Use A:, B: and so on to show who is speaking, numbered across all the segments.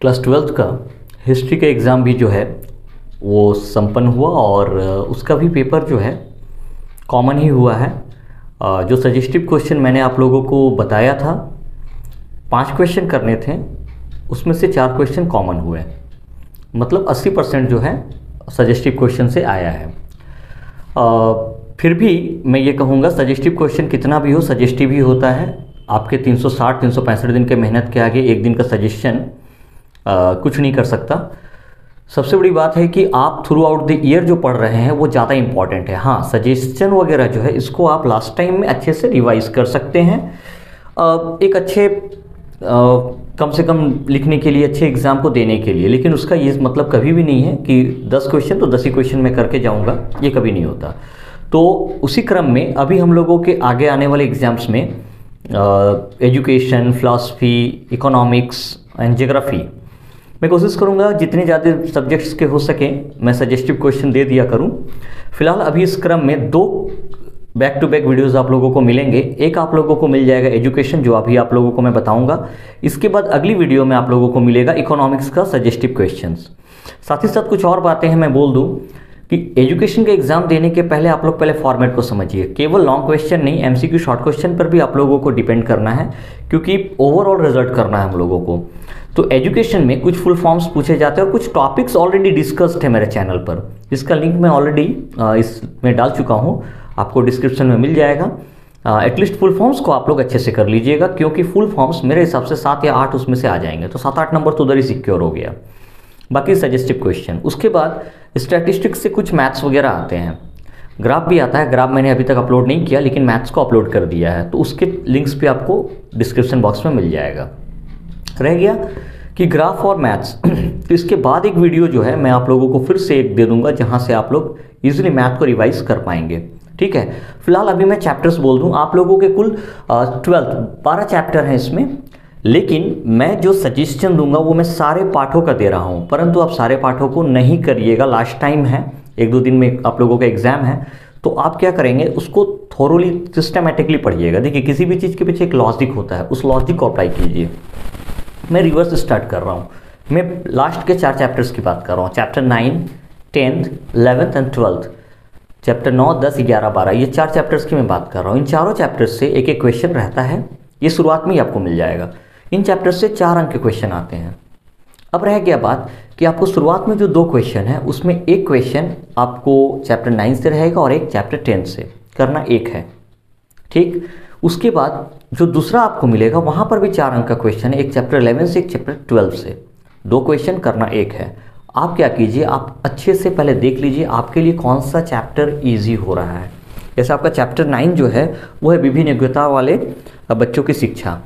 A: Class 12th का history का exam भी जो है वो संपन्न हुआ और उसका भी पेपर जो है कॉमन ही हुआ है। जो सजेस्टिव क्वेश्चन मैंने आप लोगों को बताया था 5 क्वेश्चन करने थे, उसमें से 4 क्वेश्चन कॉमन हुए, मतलब 80% जो है सजेस्टिव क्वेश्चन से आया है। फिर भी मैं ये कहूँगा सजेस्टिव क्वेश्चन कितना भी हो सजेस्टिव ही होता है। आपके 360-365 दिन के मेहनत के आगे एक दिन का सजेशन कुछ नहीं कर सकता। सबसे बड़ी बात है कि आप थ्रू आउट द ईयर जो पढ़ रहे हैं वो ज़्यादा इंपॉर्टेंट है। हाँ, सजेशन वगैरह जो है इसको आप लास्ट टाइम में अच्छे से रिवाइज कर सकते हैं। एक अच्छे कम से कम लिखने के लिए, अच्छे एग्ज़ाम को देने के लिए। लेकिन उसका ये मतलब कभी भी नहीं है कि 10 क्वेश्चन तो 10 ही क्वेश्चन मैं करके जाऊँगा, ये कभी नहीं होता। तो उसी क्रम में अभी हम लोगों के आगे आने वाले एग्ज़ाम्स में education, philosophy, economics and geography मैं कोशिश करूंगा जितने ज़्यादा सब्जेक्ट्स के हो सके मैं सजेस्टिव क्वेश्चन दे दिया करूं। फिलहाल अभी इस क्रम में 2 बैक टू बैक वीडियोस आप लोगों को मिलेंगे। एक आप लोगों को मिल जाएगा एजुकेशन, जो अभी आप लोगों को मैं बताऊंगा। इसके बाद अगली वीडियो में आप लोगों को मिलेगा इकोनॉमिक्स का सजेस्टिव क्वेश्चंस। साथ ही साथ कुछ और बातें हैं मैं बोल दूं कि एजुकेशन का एग्जाम देने के पहले आप लोग पहले फॉर्मेट को समझिए। केवल लॉन्ग क्वेश्चन नहीं, एमसीक्यू शॉर्ट क्वेश्चन पर भी आप लोगों को डिपेंड करना है, क्योंकि ओवरऑल रिजल्ट करना है हम लोगों को। तो एजुकेशन में कुछ फुल फॉर्म्स पूछे जाते हैं और कुछ टॉपिक्स ऑलरेडी डिस्कस्ड है मेरे चैनल पर, जिसका लिंक मैं ऑलरेडी इसमें डाल चुका हूँ, आपको डिस्क्रिप्शन में मिल जाएगा। एटलीस्ट फुल फॉर्म्स को आप लोग अच्छे से कर लीजिएगा, क्योंकि फुल फॉर्म्स मेरे हिसाब से 7 या 8 उसमें से आ जाएंगे, तो 7-8 नंबर तो उधर ही सिक्योर हो गया। बाकी सजेस्टिव क्वेश्चन, उसके बाद स्टैटिस्टिक्स से कुछ मैथ्स वगैरह आते हैं, ग्राफ भी आता है। ग्राफ मैंने अभी तक अपलोड नहीं किया, लेकिन मैथ्स को अपलोड कर दिया है, तो उसके लिंक्स भी आपको डिस्क्रिप्शन बॉक्स में मिल जाएगा। रह गया कि ग्राफ और मैथ्स तो इसके बाद एक वीडियो जो है मैं आप लोगों को फिर से एक दे दूंगा, जहां से आप लोग इजीली मैथ को रिवाइज कर पाएंगे। ठीक है, फिलहाल अभी मैं चैप्टर्स बोल दूं। आप लोगों के कुल 12 चैप्टर हैं इसमें, लेकिन मैं जो सजेशन दूंगा वो मैं सारे पाठों का दे रहा हूं, परंतु आप सारे पाठों को नहीं करिएगा। लास्ट टाइम है, 1-2 दिन में आप लोगों का एग्जाम है, तो आप क्या करेंगे, उसको थोरोली सिस्टमेटिकली पढ़िएगा। देखिए, किसी भी चीज़ के पीछे एक लॉजिक होता है, उस लॉजिक को अप्लाई कीजिए। मैं रिवर्स स्टार्ट कर रहा हूँ, मैं लास्ट के 4 चैप्टर्स की बात कर रहा हूँ। Chapter 9, 10th, 11th and 12th, chapter 9, 10, 11, 12, ये 4 चैप्टर्स की मैं बात कर रहा हूँ। इन चारों चैप्टर्स से एक एक क्वेश्चन रहता है, ये शुरुआत में ही आपको मिल जाएगा। इन चैप्टर्स से 4 अंक के क्वेश्चन आते हैं। अब रह गया बात कि आपको शुरुआत में जो 2 क्वेश्चन है उसमें एक क्वेश्चन आपको चैप्टर 9 से रहेगा और एक चैप्टर 10 से, करना एक है। ठीक, उसके बाद जो दूसरा आपको मिलेगा वहाँ पर भी 4 अंक का क्वेश्चन है, एक चैप्टर 11 से, एक चैप्टर 12 से। 2 क्वेश्चन करना एक है। आप क्या कीजिए, आप अच्छे से पहले देख लीजिए आपके लिए कौन सा चैप्टर ईजी हो रहा है। जैसे आपका चैप्टर 9 जो है वो है विभिन्न योग्यता वाले बच्चों की शिक्षा,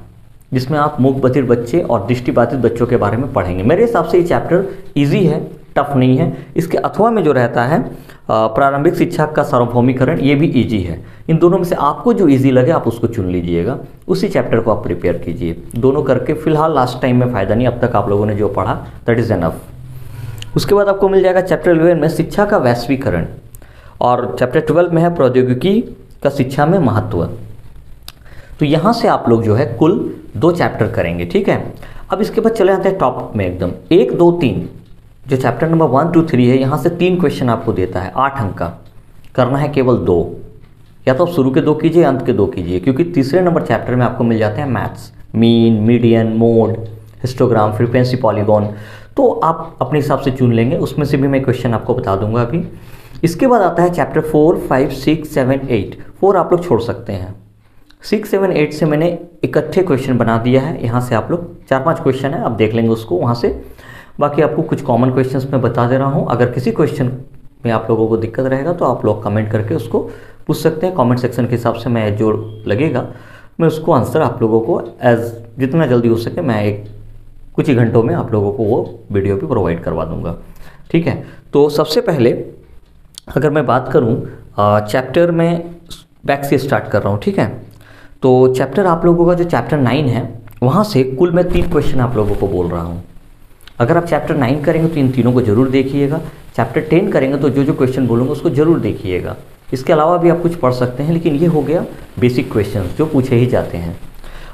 A: जिसमें आप मूक बधिर बच्चे और दृष्टिबाधित बच्चों के बारे में पढ़ेंगे। मेरे हिसाब से ये चैप्टर इजी है, टफ नहीं है। इसके अथवा में जो रहता है प्रारंभिक शिक्षा का सार्वभौमिकरण, ये भी इजी है। इन दोनों में से आपको जो इजी लगे आप उसको चुन लीजिएगा, उसी चैप्टर को आप प्रिपेयर कीजिए। दोनों करके फिलहाल लास्ट टाइम में फ़ायदा नहीं, अब तक आप लोगों ने जो पढ़ा दैट इज़ एनफ। उसके बाद आपको मिल जाएगा चैप्टर 11 में शिक्षा का वैश्वीकरण, और चैप्टर 12 में है प्रौद्योगिकी का शिक्षा में महत्व। तो यहाँ से आप लोग जो है कुल 2 चैप्टर करेंगे। ठीक है, अब इसके बाद चले जाते हैं टॉप में एकदम। 1, 2, 3 जो चैप्टर नंबर 1, 2, 3 है, यहाँ से 3 क्वेश्चन आपको देता है 8 अंक का, करना है केवल 2। या तो आप शुरू के 2 कीजिए, अंत के 2 कीजिए, क्योंकि तीसरे नंबर चैप्टर में आपको मिल जाते हैं maths, mean, median, mode, histogram, frequency, polygon. तो आप अपने हिसाब से चुन लेंगे, उसमें से भी मैं क्वेश्चन आपको बता दूंगा अभी। इसके बाद आता है चैप्टर 4, 5, 6, 7, 8। 4 आप लोग छोड़ सकते हैं। 6, 7, 8 से मैंने इकट्ठे क्वेश्चन बना दिया है। यहाँ से आप लोग 4-5 क्वेश्चन है, आप देख लेंगे उसको वहाँ से। बाकी आपको कुछ कॉमन क्वेश्चंस मैं बता दे रहा हूँ। अगर किसी क्वेश्चन में आप लोगों को दिक्कत रहेगा तो आप लोग कमेंट करके उसको पूछ सकते हैं। कमेंट सेक्शन के हिसाब से मैं जो लगेगा मैं उसको आंसर आप लोगों को जितना जल्दी हो सके मैं कुछ ही घंटों में आप लोगों को वो वीडियो भी प्रोवाइड करवा दूँगा। ठीक है, तो सबसे पहले अगर मैं बात करूँ चैप्टर में बैक से स्टार्ट कर रहा हूँ। ठीक है, तो चैप्टर आप लोगों का जो चैप्टर 9 है वहाँ से कुल मैं 3 क्वेश्चन आप लोगों को बोल रहा हूँ। अगर आप चैप्टर 9 करेंगे तो इन तीनों को जरूर देखिएगा। चैप्टर 10 करेंगे तो जो जो क्वेश्चन बोलूँगा उसको जरूर देखिएगा। इसके अलावा भी आप कुछ पढ़ सकते हैं, लेकिन ये हो गया बेसिक क्वेश्चन जो पूछे ही जाते हैं।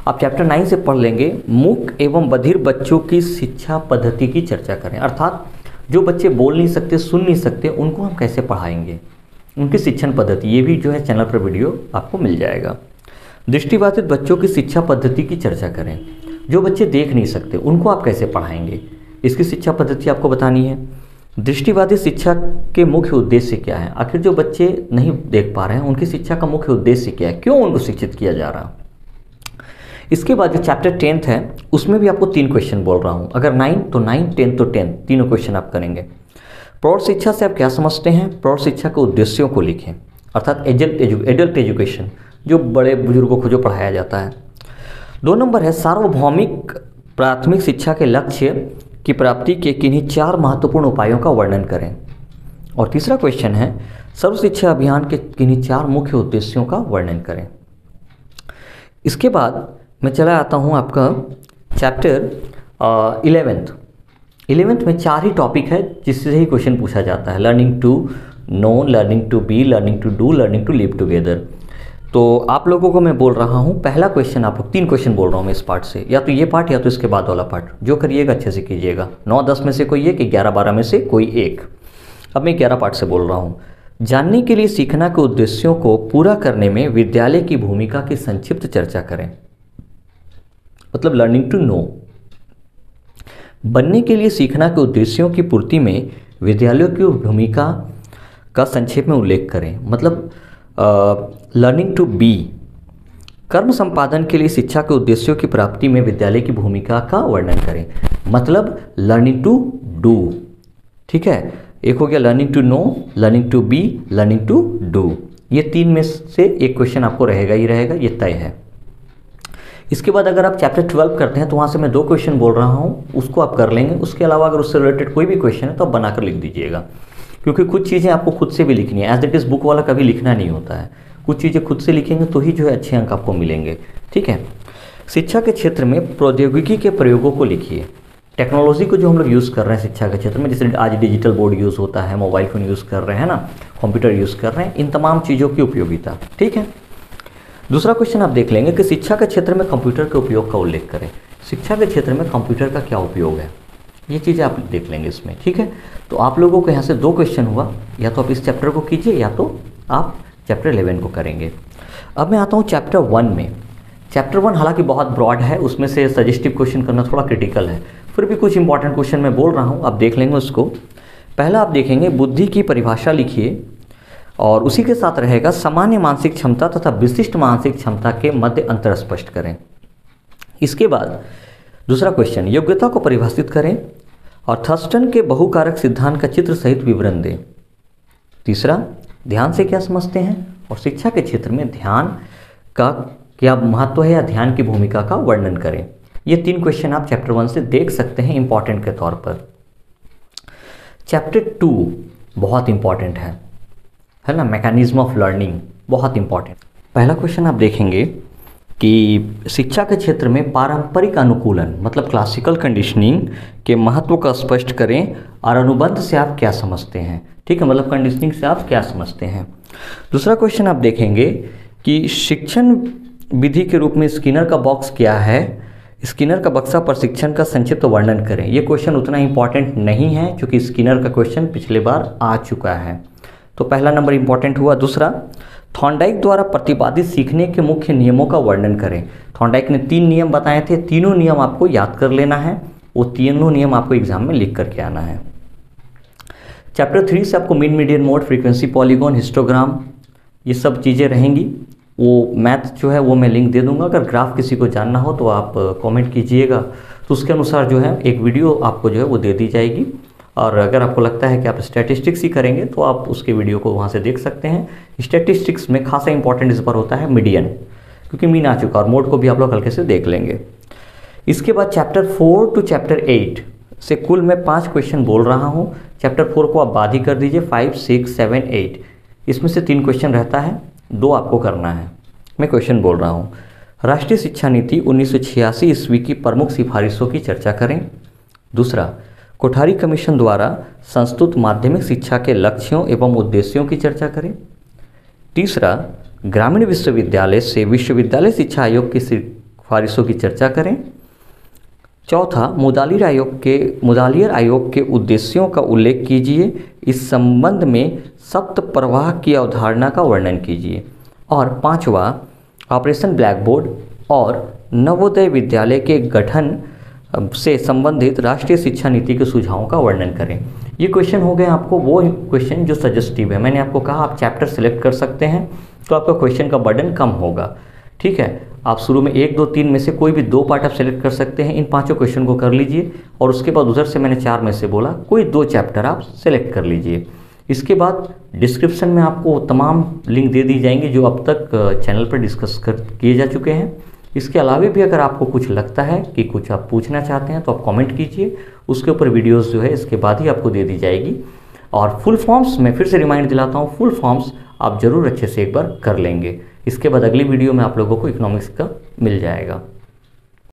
A: आप चैप्टर 9 से पढ़ लेंगे, मूक एवं बधिर बच्चों की शिक्षा पद्धति की चर्चा करें। अर्थात जो बच्चे बोल नहीं सकते, सुन नहीं सकते, उनको हम कैसे पढ़ाएंगे, उनकी शिक्षण पद्धति, ये भी जो है चैनल पर वीडियो आपको मिल जाएगा। दृष्टिबाधित बच्चों की शिक्षा पद्धति की चर्चा करें। जो बच्चे देख नहीं सकते उनको आप कैसे पढ़ाएंगे, इसकी शिक्षा पद्धति आपको बतानी है। दृष्टिबाधित शिक्षा के मुख्य उद्देश्य क्या है, आखिर जो बच्चे नहीं देख पा रहे हैं उनकी शिक्षा का मुख्य उद्देश्य क्या है, क्यों उनको शिक्षित किया जा रहा। इसके बाद जो चैप्टर 10th है उसमें भी आपको 3 क्वेश्चन बोल रहा हूँ। अगर 9 तो 9, 10 तो 10, तीनों क्वेश्चन आप करेंगे। प्रौढ़ शिक्षा से आप क्या समझते हैं, प्रौढ़ शिक्षा के उद्देश्यों को लिखें, अर्थात एडल्ट एजुकेशन, जो बड़े बुजुर्गों को जो पढ़ाया जाता है। 2 नंबर है सार्वभौमिक प्राथमिक शिक्षा के लक्ष्य की प्राप्ति के किन्हीं 4 महत्वपूर्ण उपायों का वर्णन करें। और तीसरा क्वेश्चन है सर्व शिक्षा अभियान के किन्हीं 4 मुख्य उद्देश्यों का वर्णन करें। इसके बाद मैं चला आता हूँ आपका चैप्टर 11th में 4 ही टॉपिक है जिससे ही क्वेश्चन पूछा जाता है। Learning to know, learning to be, learning to do, learning to live together. तो आप लोगों को मैं बोल रहा हूँ, पहला क्वेश्चन आप लोग 3 क्वेश्चन बोल रहा हूँ मैं इस पार्ट से, या तो ये पार्ट या तो इसके बाद वाला पार्ट, जो करिएगा अच्छे से कीजिएगा। 9-10 में से कोई एक, 11-12 में से कोई एक। अब मैं 11 पार्ट से बोल रहा हूँ। जानने के लिए सीखना के उद्देश्यों को पूरा करने में विद्यालय की भूमिका की संक्षिप्त चर्चा करें, मतलब लर्निंग टू नो। बनने के लिए सीखना के उद्देश्यों की पूर्ति में विद्यालयों की भूमिका का संक्षेप में उल्लेख करें, मतलब लर्निंग टू बी। कर्म संपादन के लिए शिक्षा के उद्देश्यों की प्राप्ति में विद्यालय की भूमिका का वर्णन करें, मतलब लर्निंग टू डू। ठीक है, एक हो गया learning to know, learning to be, learning to do. ये 3 में से एक क्वेश्चन आपको रहेगा ही रहेगा, ये तय है। इसके बाद अगर आप चैप्टर 12 करते हैं तो वहाँ से मैं 2 क्वेश्चन बोल रहा हूँ, उसको आप कर लेंगे। उसके अलावा अगर उससे रिलेटेड कोई भी क्वेश्चन है तो आप बनाकर लिख दीजिएगा, क्योंकि कुछ चीज़ें आपको खुद से भी लिखनी है। एज इट इज़ बुक वाला कभी लिखना नहीं होता है, कुछ चीज़ें खुद से लिखेंगे तो ही जो है अच्छे अंक आपको मिलेंगे। ठीक है, शिक्षा के क्षेत्र में प्रौद्योगिकी के प्रयोगों को लिखिए। टेक्नोलॉजी को जो हम लोग यूज़ कर रहे हैं शिक्षा के क्षेत्र में, जैसे आज डिजिटल बोर्ड यूज़ होता है, मोबाइल फ़ोन यूज़ कर रहे हैं ना, कंप्यूटर यूज़ कर रहे हैं, इन तमाम चीज़ों की उपयोगिता। ठीक है, दूसरा क्वेश्चन आप देख लेंगे कि शिक्षा के क्षेत्र में कंप्यूटर के उपयोग का उल्लेख करें। शिक्षा के क्षेत्र में कंप्यूटर का क्या उपयोग है, ये चीज़ें आप देख लेंगे इसमें। ठीक है, तो आप लोगों को यहाँ से 2 क्वेश्चन हुआ, या तो आप इस चैप्टर को कीजिए या तो आप चैप्टर 11 को करेंगे। अब मैं आता हूँ चैप्टर 1 में। चैप्टर 1 हालांकि बहुत ब्रॉड है, उसमें से सजेस्टिव क्वेश्चन करना थोड़ा क्रिटिकल है, फिर भी कुछ इंपॉर्टेंट क्वेश्चन मैं बोल रहा हूँ, आप देख लेंगे उसको। पहला आप देखेंगे बुद्धि की परिभाषा लिखिए, और उसी के साथ रहेगा सामान्य मानसिक क्षमता तथा विशिष्ट मानसिक क्षमता के मध्य अंतर स्पष्ट करें। इसके बाद दूसरा क्वेश्चन योग्यता को परिभाषित करें और थर्स्टन के बहुकारक सिद्धांत का चित्र सहित विवरण दें। तीसरा ध्यान से क्या समझते हैं और शिक्षा के क्षेत्र में ध्यान का क्या महत्व है या ध्यान की भूमिका का वर्णन करें। ये 3 क्वेश्चन आप चैप्टर 1 से देख सकते हैं इंपॉर्टेंट के तौर पर। चैप्टर 2 बहुत इंपॉर्टेंट है ना, मैकेनिज्म ऑफ लर्निंग, बहुत इंपॉर्टेंट। पहला क्वेश्चन आप देखेंगे कि शिक्षा के क्षेत्र में पारंपरिक अनुकूलन मतलब क्लासिकल कंडीशनिंग के महत्व का स्पष्ट करें और अनुबंध से आप क्या समझते हैं। ठीक है, मतलब कंडीशनिंग से आप क्या समझते हैं। दूसरा क्वेश्चन आप देखेंगे कि शिक्षण विधि के रूप में स्किनर का बॉक्स क्या है, स्किनर का बक्सा प्रशिक्षण का संक्षिप्त वर्णन करें। ये क्वेश्चन उतना इंपॉर्टेंट नहीं है क्योंकि स्किनर का क्वेश्चन पिछले बार आ चुका है, तो पहला नंबर इंपॉर्टेंट हुआ। दूसरा थॉर्नडाइक द्वारा प्रतिपादित सीखने के मुख्य नियमों का वर्णन करें। थॉर्नडाइक ने 3 नियम बताए थे, तीनों नियम आपको याद कर लेना है, वो तीनों नियम आपको एग्जाम में लिख करके आना है। चैप्टर 3 से आपको mean median mode, frequency polygon, histogram, ये सब चीज़ें रहेंगी। वो मैथ जो है वो मैं लिंक दे दूंगा, अगर ग्राफ किसी को जानना हो तो आप कमेंट कीजिएगा, तो उसके अनुसार जो है एक वीडियो आपको जो है वो दे दी जाएगी। और अगर आपको लगता है कि आप स्टैटिस्टिक्स ही करेंगे तो आप उसके वीडियो को वहाँ से देख सकते हैं। स्टैटिस्टिक्स में खासा इंपॉर्टेंट इस बार होता है मीडियन, क्योंकि मीन आ चुका और मोड को भी आप लोग हल्के से देख लेंगे। इसके बाद चैप्टर 4 टू चैप्टर 8 से कुल मैं 5 क्वेश्चन बोल रहा हूँ। चैप्टर 4 को आप बाद ही कर दीजिए, 5, 6, 7, 8 इसमें से 3 क्वेश्चन रहता है, 2 आपको करना है। मैं क्वेश्चन बोल रहा हूँ। राष्ट्रीय शिक्षा नीति 1986 ईस्वी की प्रमुख सिफारिशों की चर्चा करें। दूसरा कोठारी कमीशन द्वारा संस्तुत माध्यमिक शिक्षा के लक्ष्यों एवं उद्देश्यों की चर्चा करें। तीसरा ग्रामीण विश्वविद्यालय से विश्वविद्यालय शिक्षा आयोग की सिफारिशों की चर्चा करें। चौथा, मुदालियर आयोग के उद्देश्यों का उल्लेख कीजिए। इस संबंध में सप्त प्रवाह की अवधारणा का वर्णन कीजिए। और पांचवा, ऑपरेशन ब्लैक बोर्ड और नवोदय विद्यालय के गठन से संबंधित राष्ट्रीय शिक्षा नीति के सुझावों का वर्णन करें। ये क्वेश्चन हो गए आपको वो क्वेश्चन जो सजेस्टिव है। मैंने आपको कहा आप चैप्टर सेलेक्ट कर सकते हैं तो आपका क्वेश्चन का बर्डन कम होगा। ठीक है, आप शुरू में 1, 2, 3 में से कोई भी 2 पार्ट आप सेलेक्ट कर सकते हैं। इन 5 क्वेश्चन को कर लीजिए और उसके बाद उधर से मैंने 4 में से बोला कोई 2 चैप्टर आप सेलेक्ट कर लीजिए। इसके बाद डिस्क्रिप्शन में आपको तमाम लिंक दे दी जाएंगी जो अब तक चैनल पर डिस्कस किए जा चुके हैं। इसके अलावा भी अगर आपको कुछ लगता है कि कुछ आप पूछना चाहते हैं तो आप कमेंट कीजिए, उसके ऊपर वीडियोस जो है इसके बाद ही आपको दे दी जाएगी। और फुल फॉर्म्स मैं फिर से रिमाइंड दिलाता हूँ, फुल फॉर्म्स आप ज़रूर अच्छे से एक बार कर लेंगे। इसके बाद अगली वीडियो में आप लोगों को इकोनॉमिक्स का मिल जाएगा।